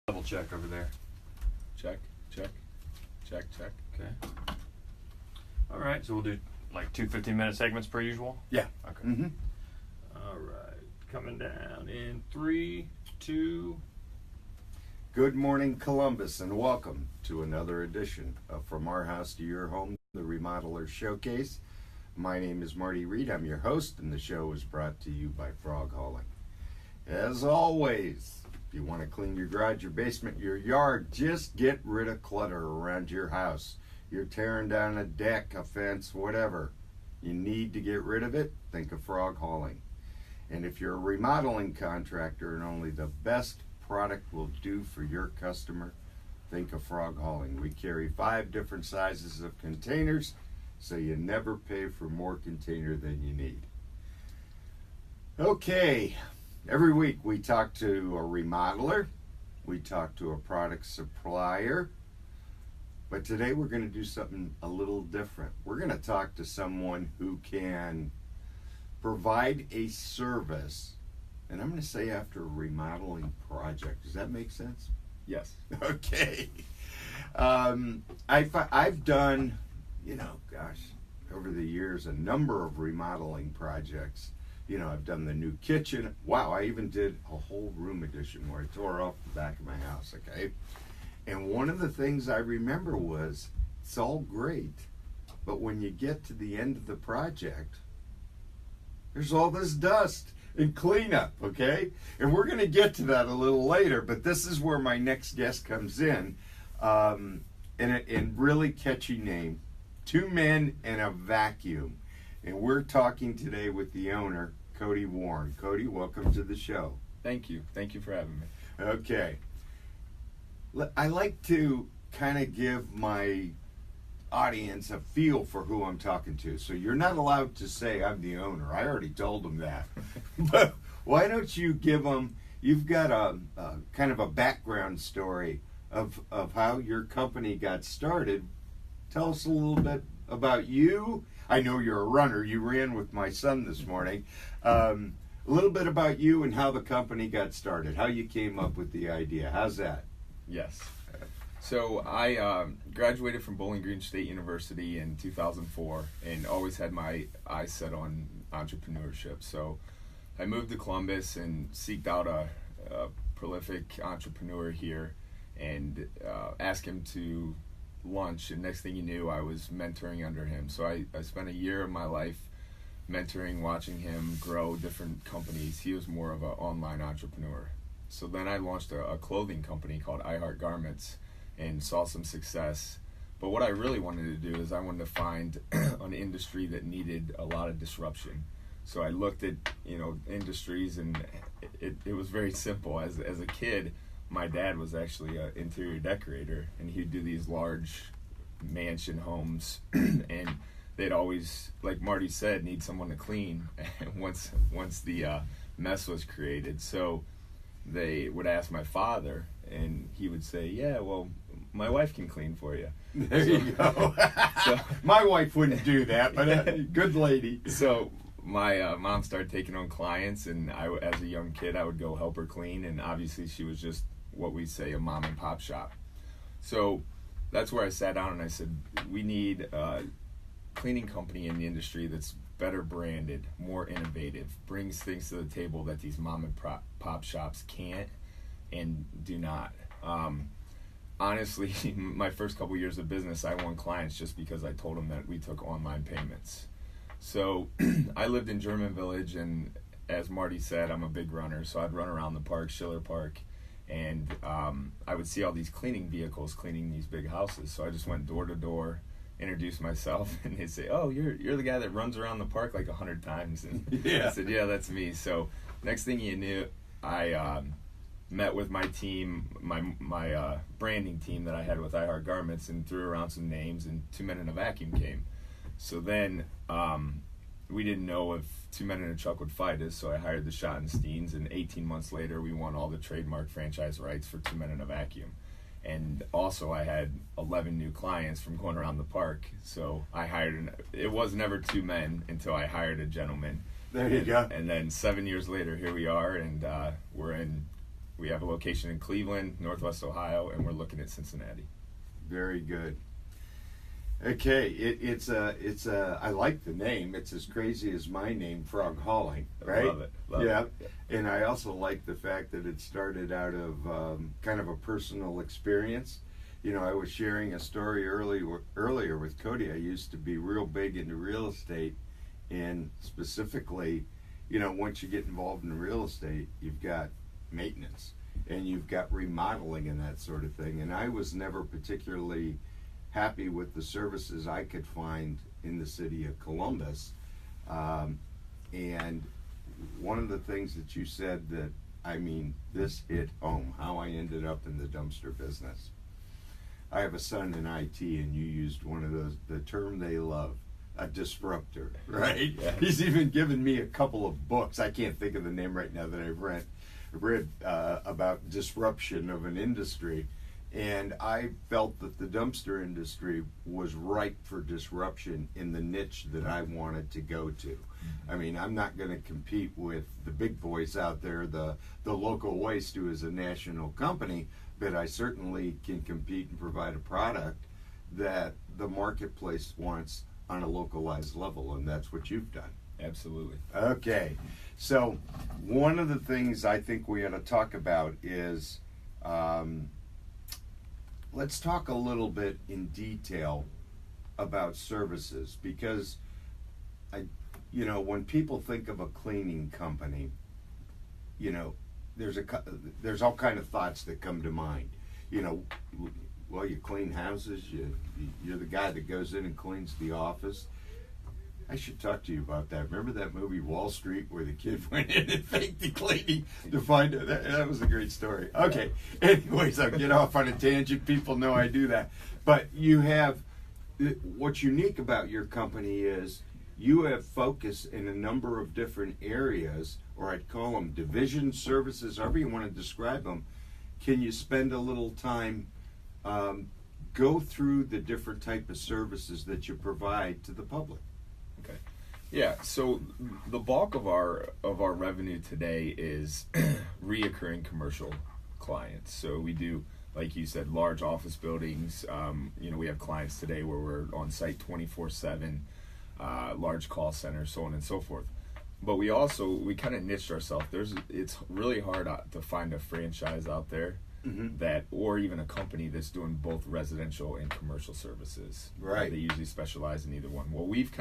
Double check over there. Check. Okay. All right, so we'll do like 2 15-minute segments per usual? Yeah. Okay. Mm-hmm. All right. Coming down in 3, 2. Good morning, Columbus, and welcome to another edition of From Our House to Your Home, the Remodeler Showcase. My name is Marty Reed. I'm your host, and the show is brought to you by Frog Hauling. As always, if you want to clean your garage, your basement, your yard, just get rid of clutter around your house. You're tearing down a deck, a fence, whatever. You need to get rid of it, think of Frog Hauling. And if you're a remodeling contractor and only the best product will do for your customer, think of Frog Hauling. We carry 5 different sizes of containers, so you never pay for more container than you need. Okay, every week we talk to a remodeler, we talk to a product supplier, but today we're going to do something a little different. We're going to talk to someone who can provide a service, and I'm going to say after a remodeling project. Does that make sense? Yes. Okay. I've done, over the years, a number of remodeling projects. I've done the new kitchen. Wow, I even did a whole room addition where I tore off the back of my house, okay? And one of the things I remember was, it's all great, but when you get to the end of the project, there's all this dust and cleanup, okay? And we're going to get to that a little later, but this is where my next guest comes in. And really catchy name, 2 Men and a Vacuum. And we're talking today with the owner, Cody Warren. Cody, welcome to the show. Thank you. Thank you for having me. Okay. I like to kind of give my audience a feel for who I'm talking to. So you're not allowed to say I'm the owner. I already told them that. But why don't you give them, you've got a kind of a background story of how your company got started. Tell us a little bit about you. I know you're a runner. You ran with my son this morning. A little bit about you and how the company got started, how you came up with the idea. How's that? Yes. So I graduated from Bowling Green State University in 2004 and always had my eyes set on entrepreneurship. So I moved to Columbus and seeked out a prolific entrepreneur here and asked him to lunch, and next thing you knew, I was mentoring under him. So I spent a year of my life mentoring, watching him grow different companies. He was more of an online entrepreneur. So then I launched a clothing company called I Heart Garments and saw some success. But what I really wanted to do is I wanted to find an industry that needed a lot of disruption. So I looked at industries, and it was very simple. As a kid, my dad was actually an interior decorator, and he'd do these large mansion homes, and they'd always, like Marty said, need someone to clean once the mess was created. So they would ask my father, and he would say, yeah, well, my wife can clean for you. There you go. My wife wouldn't do that, but good lady. So my mom started taking on clients, and as a young kid, I would go help her clean, and obviously she was just what we say a mom and pop shop. So that's where I sat down and I said, we need a cleaning company in the industry that's better branded, more innovative, brings things to the table that these mom and pop shops can't and do not. Honestly, my first couple years of business, I won clients just because I told them that we took online payments. So I lived in German Village, and as Marty said, I'm a big runner, so I'd run around the park, Schiller Park, and I would see all these cleaning vehicles cleaning these big houses. So I just went door to door, introduced myself, and they'd say, oh, you're the guy that runs around the park like 100 times. And Yeah. I said, yeah, that's me. So next thing you knew, I met with my team, my branding team that I had with I Heart Garments, and threw around some names, and 2 Men and a Vacuum came. So then we didn't know if 2 Men in a Truck would fight us, so I hired the Schottensteins, and 18 months later we won all the trademark franchise rights for 2 Men in a Vacuum. And also I had 11 new clients from going around the park, so I hired it was never 2 men until I hired a gentleman. There you go. And then 7 years later, here we are, and we're in We have a location in Cleveland, Northwest Ohio, and we're looking at Cincinnati. Very good. Okay, it's I like the name. It's as crazy as my name, Frog Hauling, right? Love it. Yeah. It. And I also like the fact that it started out of kind of a personal experience. You know, I was sharing a story earlier with Cody. I used to be real big into real estate, and specifically, you know, once you get involved in real estate, you've got maintenance and you've got remodeling and that sort of thing. And I was never particularly happy with the services I could find in the city of Columbus. And one of the things that you said that, I mean, this hit home, how I ended up in the dumpster business. I have a son in IT, and you used one of those, the term they love, a disruptor, right? Yeah. He's even given me a couple of books. I can't think of the name right now that I've read about disruption of an industry. And I felt that the dumpster industry was ripe for disruption in the niche that I wanted to go to. I mean, I'm not going to compete with the big boys out there, the local waste, who is a national company, but I certainly can compete and provide a product that the marketplace wants on a localized level, and that's what you've done. Absolutely. Okay, so one of the things I think we ought to talk about is let's talk a little bit in detail about services, because you know, when people think of a cleaning company, you know, there's all kind of thoughts that come to mind. You know, well, you clean houses. You're the guy that goes in and cleans the office. I should talk to you about that. Remember that movie Wall Street, where the kid went in and faked the cleaning to find it? That was a great story. Okay. Anyways, I'll get off on a tangent. People know I do that. But you have, what's unique about your company is you have focus in a number of different areas, or I'd call them division services, however you want to describe them. Can you spend a little time, go through the different type of services that you provide to the public? Okay. Yeah, so the bulk of our revenue today is reoccurring commercial clients. So we do, like you said, large office buildings. You know, we have clients today where we're on site 24/7, large call centers, so on and so forth. But we kind of niched ourselves. It's really hard to find a franchise out there that, or even a company that's doing both residential and commercial services. Right. They usually specialize in either one. Well, we've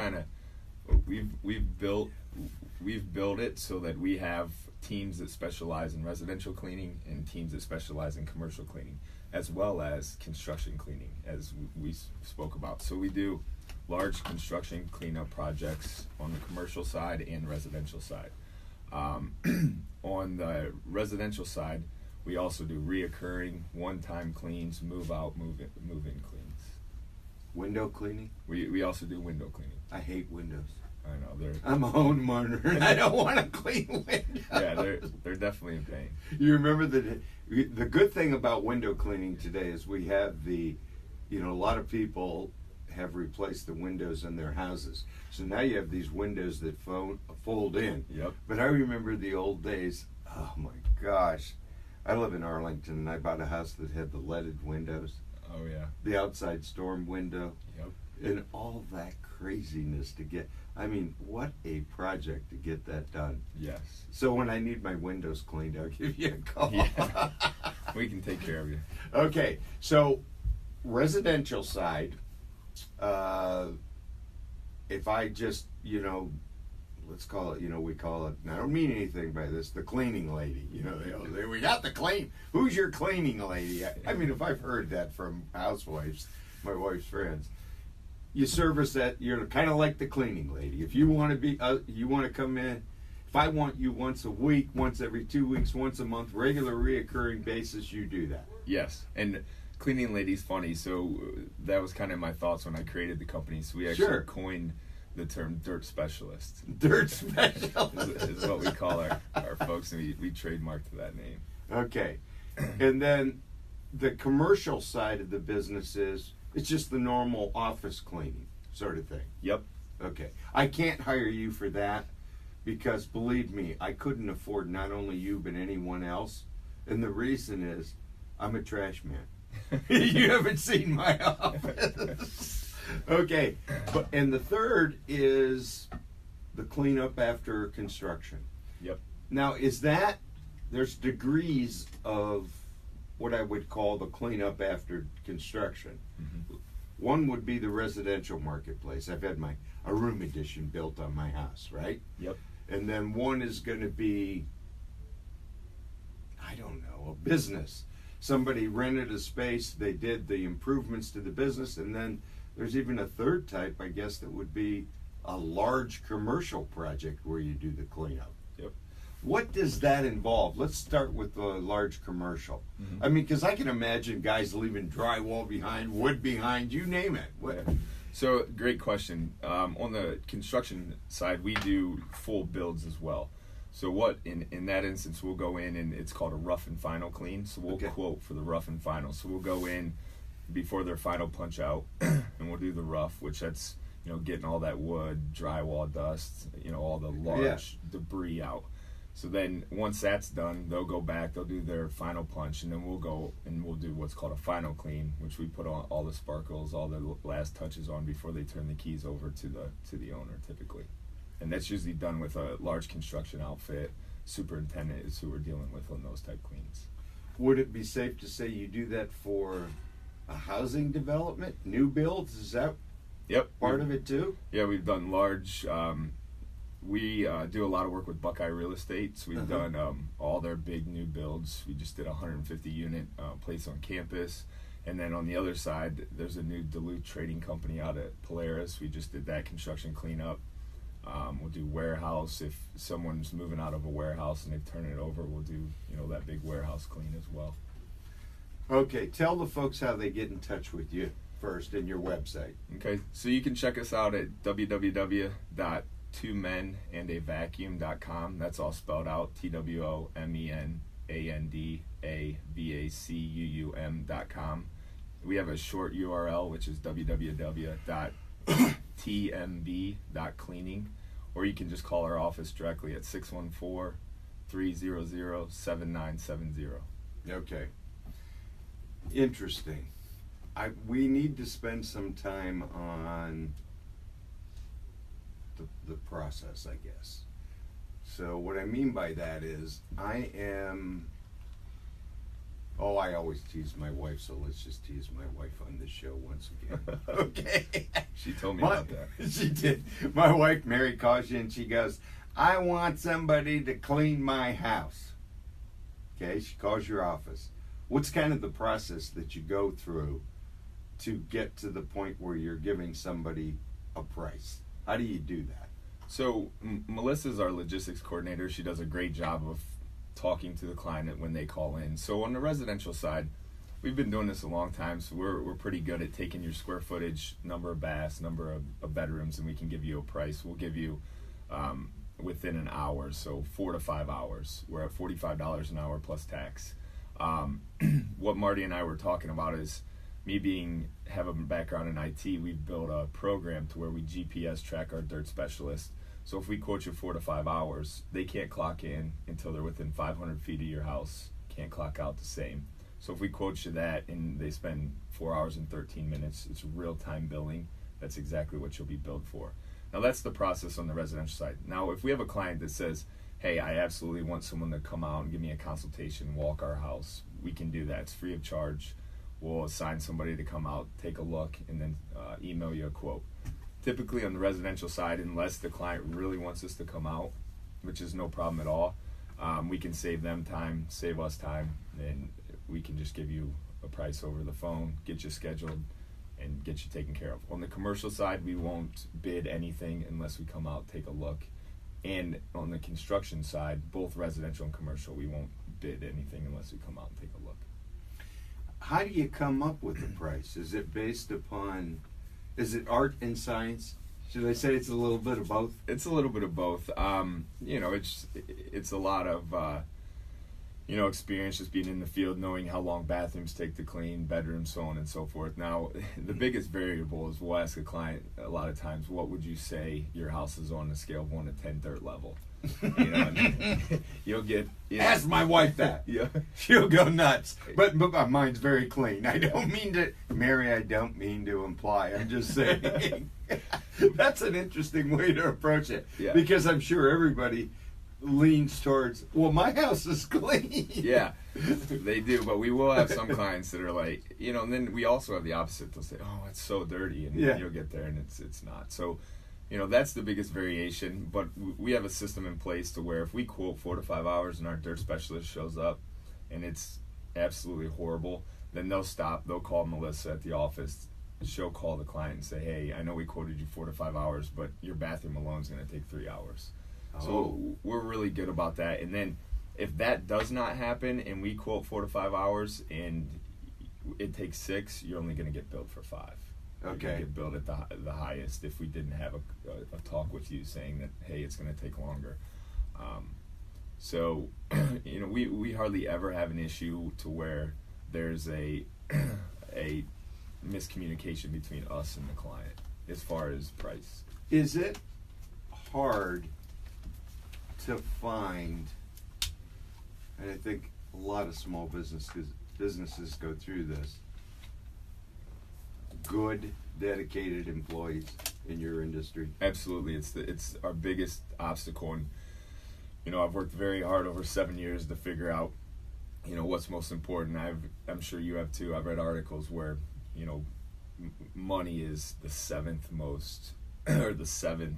built it so that we have teams that specialize in residential cleaning and teams that specialize in commercial cleaning, as well as construction cleaning, as we spoke about. So we do large construction cleanup projects on the commercial side and residential side. On the residential side, we also do reoccurring one-time cleans, move-out, move-in cleans. Window cleaning? We also do window cleaning. I hate windows. I know I'm a homeowner and I don't want to clean windows. Yeah, they're definitely in pain. You remember the good thing about window cleaning today is we have a lot of people have replaced the windows in their houses. So now you have these windows that fold in. Yep. But I remember the old days. Oh my gosh. I live in Arlington and I bought a house that had the leaded windows. Oh yeah. The outside storm window. Yep. And all that craziness to get. I mean, what a project to get that done. Yes. So when I need my windows cleaned, I'll give you a call. Yeah. We can take care of you. Okay, so residential side, if I just, let's call it, we call it, and I don't mean anything by this, the cleaning lady. We got the clean. Who's your cleaning lady? I mean, if I've heard that from housewives, my wife's friends, you service that, you're kind of like the cleaning lady. If you want to be, you want to come in, if I want you once a week, once every 2 weeks, once a month, regular reoccurring basis, you do that. Yes, and cleaning lady's funny. So that was kind of my thoughts when I created the company. So we actually coined the term dirt specialist. Dirt specialist is what we call our folks, and we trademarked that name. Okay, and then the commercial side of the business is, it's just the normal office cleaning sort of thing. Yep. Okay. I can't hire you for that because, believe me, I couldn't afford not only you but anyone else And the reason is I'm a trash man. You haven't seen my office. Okay. And the third is the cleanup after construction. Yep. Now, there's degrees of what I would call the cleanup after construction. Mm-hmm. One would be the residential marketplace. I've had a room addition built on my house, right? Yep. And then one is going to be, I don't know, a business. Somebody rented a space, they did the improvements to the business, and then there's even a third type, I guess, that would be a large commercial project where you do the cleanup. Yep. What does that involve? Let's start with the large commercial. Mm-hmm. I mean, because I can imagine guys leaving drywall behind, wood behind, you name it. Yeah. So, great question. On the construction side, we do full builds as well. So what, in that instance, we'll go in and it's called a rough and final clean. So we'll quote for the rough and final. So we'll go in before their final punch out and we'll do the rough, which that's, getting all that wood, drywall dust, all the large debris out. So then once that's done, they'll go back, they'll do their final punch, and then we'll go and we'll do what's called a final clean, which we put on all the sparkles, all the last touches on before they turn the keys over to the owner typically. And that's usually done with a large construction outfit. Superintendent is who we're dealing with on those type cleans. Would it be safe to say you do that for a housing development, new builds? Is that part of it too? Yeah, we've done large. We do a lot of work with Buckeye Real Estate, so we've done all their big new builds. We just did a 150 unit place on campus. And then on the other side, there's a new Duluth trading company out at Polaris. We just did that construction cleanup. We'll do warehouse. If someone's moving out of a warehouse and they've turned it over, we'll do that big warehouse clean as well. Okay, tell the folks how they get in touch with you first and your website. Okay, so you can check us out at www.twomenandavacuum.com. That's all spelled out, TWOMENANDAVACUUM.com. We have a short URL, which is www.tmb.cleaning, or you can just call our office directly at 614-300-7970. Okay. Interesting. We need to spend some time on the process, I guess. So what I mean by that is I always tease my wife, so let's just tease my wife on this show once again. Okay. She told me about that. She did. My wife, Mary, calls you and she goes, I want somebody to clean my house. Okay, she calls your office. What's kind of the process that you go through to get to the point where you're giving somebody a price? How do you do that? So Melissa's our logistics coordinator. She does a great job of talking to the client when they call in. So on the residential side, we've been doing this a long time, so we're pretty good at taking your square footage, number of baths, number of bedrooms, and we can give you a price. We'll give you within an hour, so 4 to 5 hours. We're at $45 an hour plus tax. What Marty and I were talking about is me have a background in IT. We've built a program to where we GPS track our dirt specialists. So if we quote you 4 to 5 hours, they can't clock in until they're within 500 feet of your house. Can't clock out the same. So if we quote you that and they spend 4 hours and 13 minutes, it's real-time billing. That's exactly what you'll be billed for. Now that's the process on the residential side. Now if we have a client that says, hey, I absolutely want someone to come out and give me a consultation, walk our house, we can do that. It's free of charge. We'll assign somebody to come out, take a look, and then email you a quote. Typically on the residential side, unless the client really wants us to come out, which is no problem at all, we can save them time, save us time, and we can just give you a price over the phone, get you scheduled, and get you taken care of. On the commercial side, we won't bid anything unless we come out, take a look. And on the construction side, both residential and commercial, we won't bid anything unless we come out and take a look. How do you come up with the price? Is it based upon, is it art and science? Should I say it's a little bit of both? It's a little bit of both. It's a lot of experience just being in the field, knowing how long bathrooms take to clean, bedrooms, so on and so forth. Now, the biggest variable is we'll ask a client a lot of times, what would you say your house is on a scale of 1 to 10 dirt level? You know, and you'll get. Ask my wife that. Yeah. She'll go nuts. But my mind's very clean. I don't mean to, Mary, I don't mean to imply. I'm just saying. That's an interesting way to approach it. Yeah. Because I'm sure everybody leans towards, well, my house is clean. Yeah, they do. But we will have some clients that are like, you know, and then we also have the opposite. They'll say, oh, it's so dirty. And yeah. you'll get there and it's not. So, you know, that's the biggest variation. But we have a system in place to where if we quote 4 to 5 hours and our dirt specialist shows up and it's absolutely horrible, then they'll stop. They'll call Melissa at the office. She'll call the client and say, hey, I know we quoted you 4 to 5 hours, but your bathroom alone is going to take 3 hours. Oh. So we're really good about that. And then if that does not happen and we quote 4 to 5 hours and it takes 6, you're only going to get billed for 5. Okay. You're going to get billed at the highest if we didn't have a talk with you saying that, hey, it's going to take longer. So, you know, we hardly ever have an issue to where there's a miscommunication between us and the client as far as price. Is it hard to find, and I think a lot of small businesses go through this, good, dedicated employees in your industry? Absolutely, it's our biggest obstacle, and you know, I've worked very hard over 7 years to figure out, you know, what's most important. I'm sure you have too. I've read articles where, you know, money is the 7th most or the 7th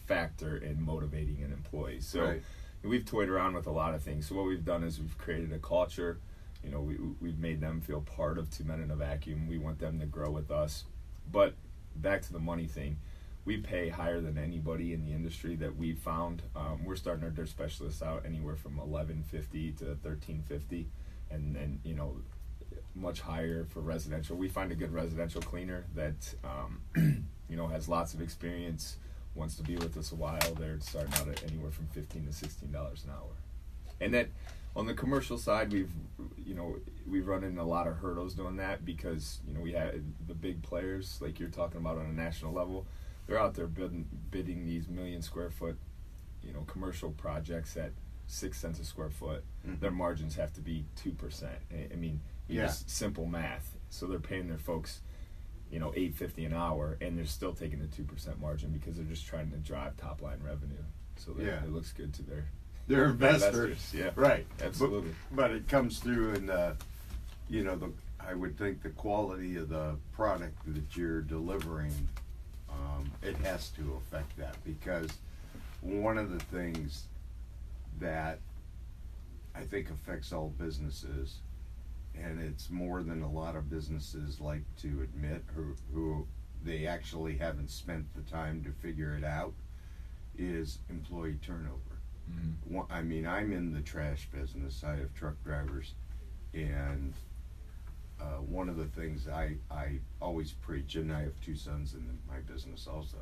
factor in motivating an employee. So right. We've toyed around with a lot of things. So what we've done is we've created a culture. You know, we've made them feel part of 2 Men in a Vacuum. We want them to grow with us. But back to the money thing, we pay higher than anybody in the industry that we've found. We're starting our dirt specialists out anywhere from $11.50 to $13.50, and you know, much higher for residential. We find a good residential cleaner that you know, has lots of experience, wants to be with us a while. They're starting out at anywhere from $15 to $16 an hour. And then on the commercial side, we've run into a lot of hurdles doing that because, you know, we have the big players like you're talking about on a national level. They're out there bidding these 1 million square foot, you know, commercial projects at 6 cents a square foot. Mm-hmm. Their margins have to be 2%. I mean, just simple math. So they're paying their folks, you know, $8.50 an hour, and they're still taking the 2% margin because they're just trying to drive top line revenue. So it looks good to their investors. Yeah, right. Absolutely. But it comes through in the, you know, I would think the quality of the product that you're delivering, it has to affect that, because one of the things that I think affects all businesses, and it's more than a lot of businesses like to admit, who they actually haven't spent the time to figure it out, is employee turnover. Mm-hmm. I mean, I'm in the trash business. I have truck drivers, and one of the things I always preach, and I have 2 sons in my business also,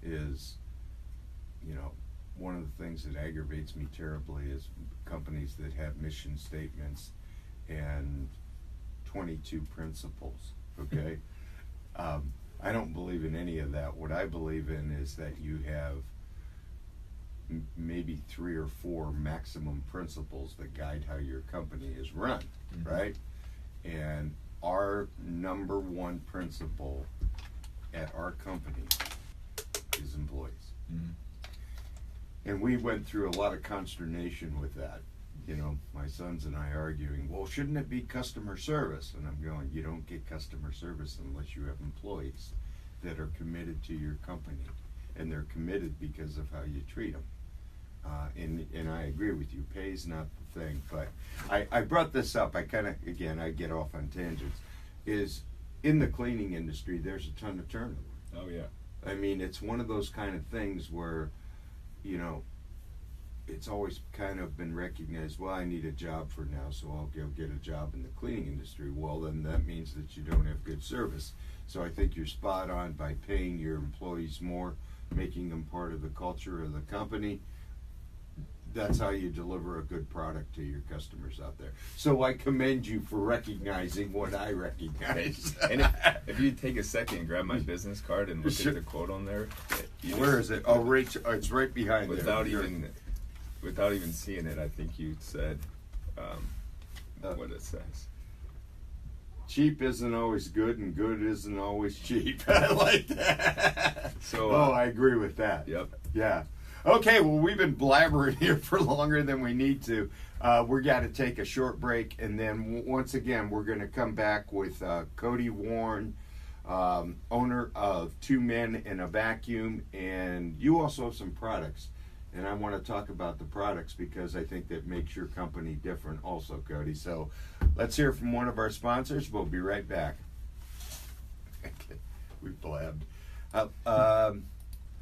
is, you know, one of the things that aggravates me terribly is companies that have mission statements and 22 principles, okay? I don't believe in any of that. What I believe in is that you have maybe 3 or 4 maximum principles that guide how your company is run, mm-hmm. right? And our number 1 principle at our company is employees. Mm-hmm. And we went through a lot of consternation with that. You know, my sons and I arguing, well, shouldn't it be customer service? And I'm going, you don't get customer service unless you have employees that are committed to your company, and they're committed because of how you treat them. And I agree with you, pay's not the thing. But I brought this up, I kind of, again, I get off on tangents, is in the cleaning industry, there's a ton of turnover. Oh, yeah. I mean, it's one of those kind of things where, you know, it's always kind of been recognized, well, I need a job for now, so I'll go get a job in the cleaning industry. Well, then that means that you don't have good service. So I think you're spot on by paying your employees more, making them part of the culture of the company. that's how you deliver a good product to your customers out there. So I commend you for recognizing what I recognize. And if you take a second and grab my business card and look at the quote on there, where is it? Oh, right, it's right behind without there. without even seeing it, I think you said what it says. Cheap isn't always good, and good isn't always cheap. I like that. So, I agree with that. Yep. Yeah. Okay, well, we've been blabbering here for longer than we need to. We're got to take a short break, and then once again, we're going to come back with Cody Warren, owner of Two Men and a Vacuum, and you also have some products. And I want to talk about the products because I think that makes your company different also, Cody. So let's hear from one of our sponsors. We'll be right back. We blabbed. How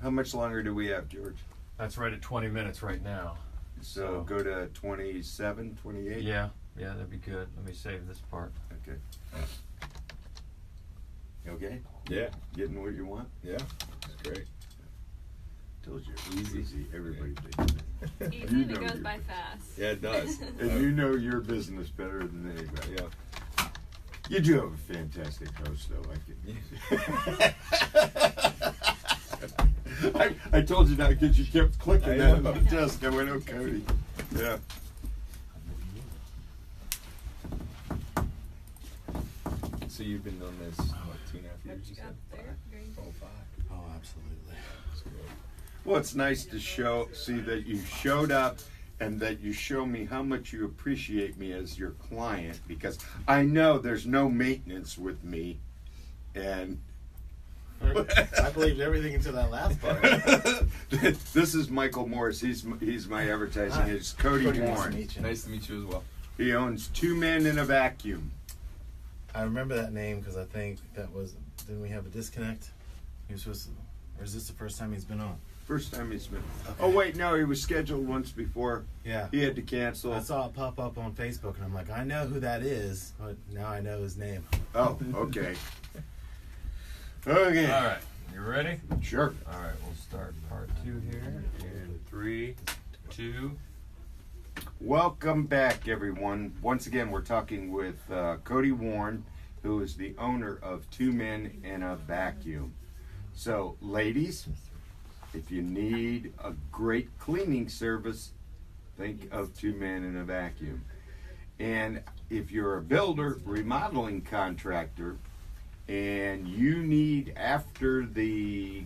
much longer do we have, George? That's right at 20 minutes right now. So go to 27, 28? Yeah, that'd be good. Let me save this part. Okay. You okay? Yeah. Getting what you want? Yeah. That's great. Told you. Easy. Everybody thinks that. Easy, and it goes by fast. Yeah, it does. And you know your business better than anybody. Yeah. You do have a fantastic host, though. I told you that because you kept clicking that on the desk. I went, oh, Cody. Yeah. So you've been doing this, what, 2.5 years? What You you said? got there? Green. Oh, 5. Oh, absolutely. That's good. Well, it's nice to see that you showed up and that you show me how much you appreciate me as your client, because I know there's no maintenance with me. And I believed everything until that last part. this is Michael Morris. He's my advertising Hi. agent. Cody Cody, Warren. Nice to meet you as well. He owns Two Men and a Vacuum. I remember that name because I think that was. Didn't we have a disconnect? He was supposed to, or is this the first time he's been on? First time he's been. Okay. Oh wait, no, he was scheduled once before. Yeah. He had to cancel. I saw it pop up on Facebook, and I'm like, I know who that is, but now I know his name. Oh, okay. Okay. All right, you ready? Sure. All right, we'll start part 2 here in 3, 2. Welcome back, everyone. Once again, we're talking with Cody Warren, who is the owner of Two Men and a Vacuum. So, ladies, if you need a great cleaning service, think of Two Men and a Vacuum. And if you're a builder, remodeling contractor, and you need, after the,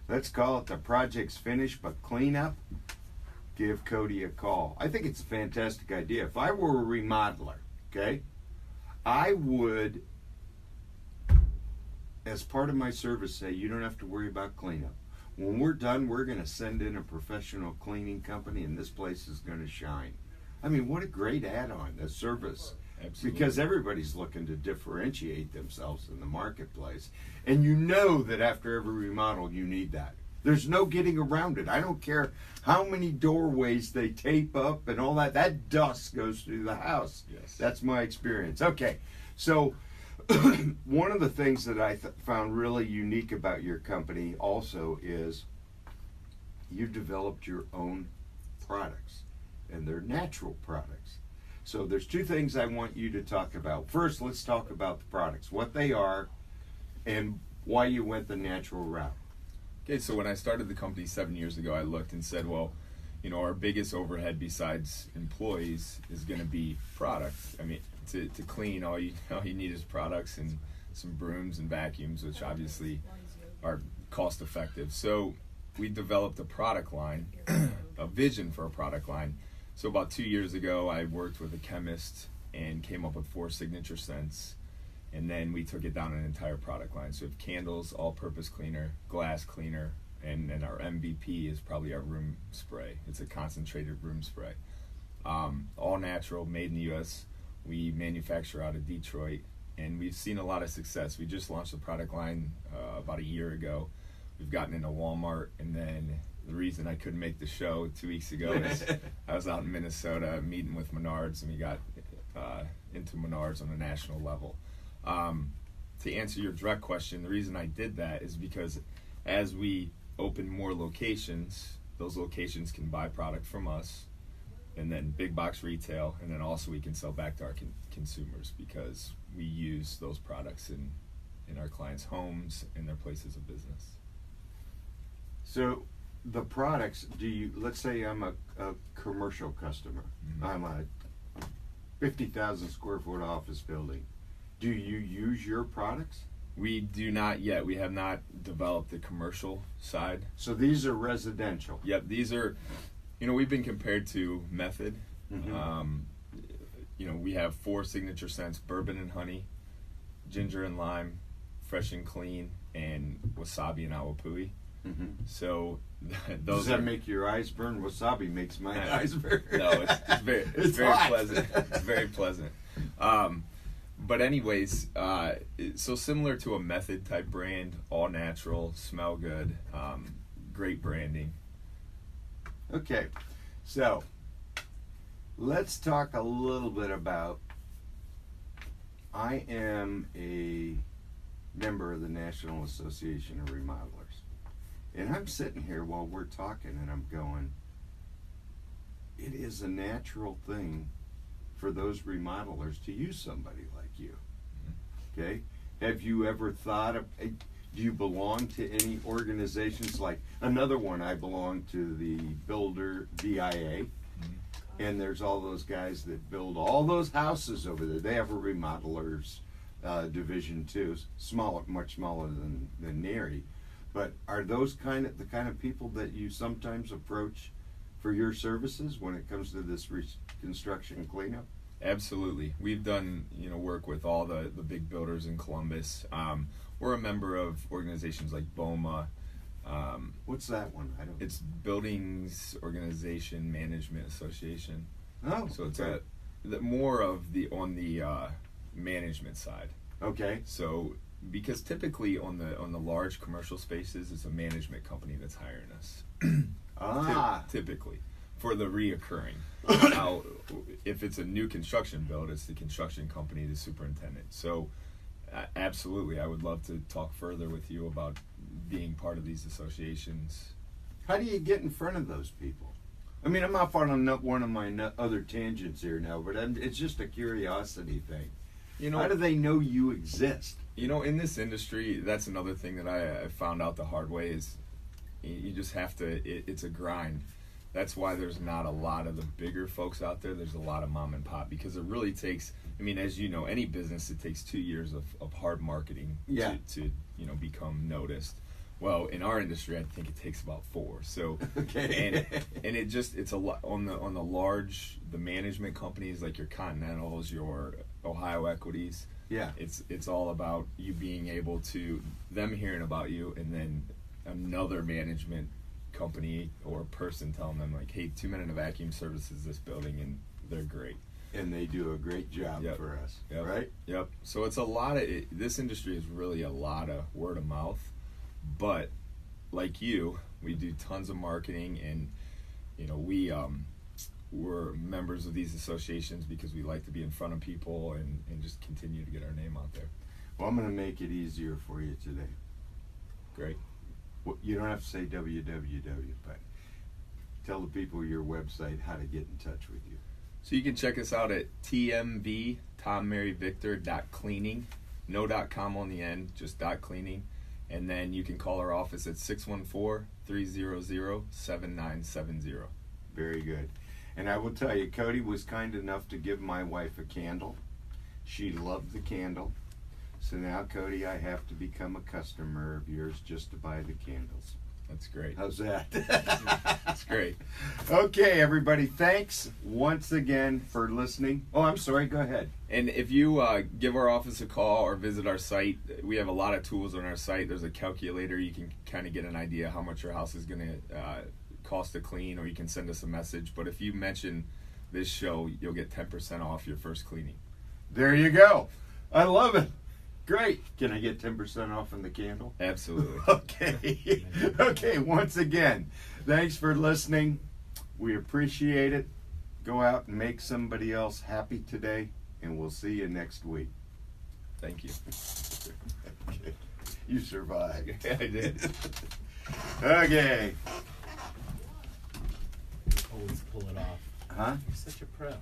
let's call it the project's finished, but cleanup, give Cody a call. I think it's a fantastic idea. If I were a remodeler, okay, I would, as part of my service, say you don't have to worry about cleanup. When we're done, we're going to send in a professional cleaning company, and this place is going to shine. I mean, what a great add-on, a service. Absolutely. Because everybody's looking to differentiate themselves in the marketplace. And you know that after every remodel, you need that. There's no getting around it. I don't care how many doorways they tape up and all that. That dust goes through the house. Yes. That's my experience. Okay, so one of the things that I found really unique about your company also is you've developed your own products, and they're natural products. So there's 2 things I want you to talk about. First, let's talk about the products, what they are, and why you went the natural route. Okay, so when I started the company 7 years ago, I looked and said, well, you know, our biggest overhead besides employees is going to be products. I mean, to clean, all you need is products and some brooms and vacuums, which obviously are cost effective. So we developed a product line, a vision for a product line. So about 2 years ago, I worked with a chemist and came up with 4 signature scents. And then we took it down an entire product line. So we have candles, all-purpose cleaner, glass cleaner, and then our MVP is probably our room spray. It's a concentrated room spray. All natural, made in the U.S. We manufacture out of Detroit, and we've seen a lot of success. We just launched the product line about a year ago. We've gotten into Walmart, and then the reason I couldn't make the show 2 weeks ago is I was out in Minnesota meeting with Menards, and we got into Menards on a national level. To answer your direct question, the reason I did that is because as we open more locations, those locations can buy product from us, and then big box retail, and then also we can sell back to our consumers because we use those products in our clients' homes and their places of business. So the products, let's say I'm a commercial customer. Mm-hmm. I'm a 50,000 square foot office building. Do you use your products? We do not yet. We have not developed the commercial side. So these are residential. Yep, these are, we've been compared to Method. Mm-hmm. We have 4 signature scents: bourbon and honey, ginger and lime, fresh and clean, and wasabi and awapui. Mm-hmm. So does that make your eyes burn? Wasabi makes my eyes burn. No, it's very pleasant. It's very pleasant. But anyways, so similar to a Method type brand, all natural, smell good, great branding. Okay, so let's talk a little bit about, I am a member of the National Association of Remodelers, and I'm sitting here while we're talking and I'm going, it is a natural thing for those remodelers to use somebody like you. Okay? Have you ever thought of, do you belong to any organizations? Like another one, I belong to the Builder VIA, and there's all those guys that build all those houses over there. They have a remodelers division too, much smaller than NARI. But are those the kind of people that you sometimes approach for your services when it comes to this reconstruction cleanup? Absolutely. We've done work with all the big builders in Columbus. We're a member of organizations like BOMA. What's that one? I don't. It's Buildings Organization Management Association. Oh, so it's okay. More of on the management side. Okay. So because typically on the large commercial spaces, it's a management company that's hiring us. Typically for the reoccurring. Now, if it's a new construction build, it's the construction company, the superintendent. So absolutely, I would love to talk further with you about being part of these associations. How do you get in front of those people? I mean, I'm off on one of my other tangents here now, but it's just a curiosity thing. How do they know you exist? In this industry, that's another thing that I found out the hard way is you just have to, it's a grind. That's why there's not a lot of the bigger folks out there. There's a lot of mom and pop because it really takes, as you know, any business, it takes 2 years of hard marketing to become noticed. Well, in our industry, I think it takes about 4. So, okay. and it's a lot on the large, the management companies like your Continentals, your Ohio Equities. Yeah. It's all about you being able to, them hearing about you, and then another management company or person telling them like, hey, 2 Minute Vacuum services this building and they're great. And they do a great job for us, right? Yep. So it's a lot of, this industry is really a lot of word of mouth, but like you, we do tons of marketing and, we're members of these associations because we like to be in front of people and just continue to get our name out there. Well, I'm going to make it easier for you today. Great. Well, you don't have to say www, but tell the people your website how to get in touch with you. So you can check us out at TMV, Tom, Mary, Victor, .cleaning. No .com on the end, just .cleaning. And then you can call our office at 614-300-7970. Very good. And I will tell you, Cody was kind enough to give my wife a candle. She loved the candle. So now, Cody, I have to become a customer of yours just to buy the candles. That's great. How's that? That's great. Okay, everybody, thanks once again for listening. Oh, I'm sorry, go ahead. And if you give our office a call or visit our site, we have a lot of tools on our site. There's a calculator. You can kind of get an idea how much your house is going to cost to clean, or you can send us a message. But if you mention this show, you'll get 10% off your first cleaning. There you go. I love it. Great. Can I get 10% off on the candle? Absolutely. Okay. Okay, once again, thanks for listening. We appreciate it. Go out and make somebody else happy today, and we'll see you next week. Thank you. Okay. You survived. I did. Okay. Always pull it off. Huh? You're such a pro.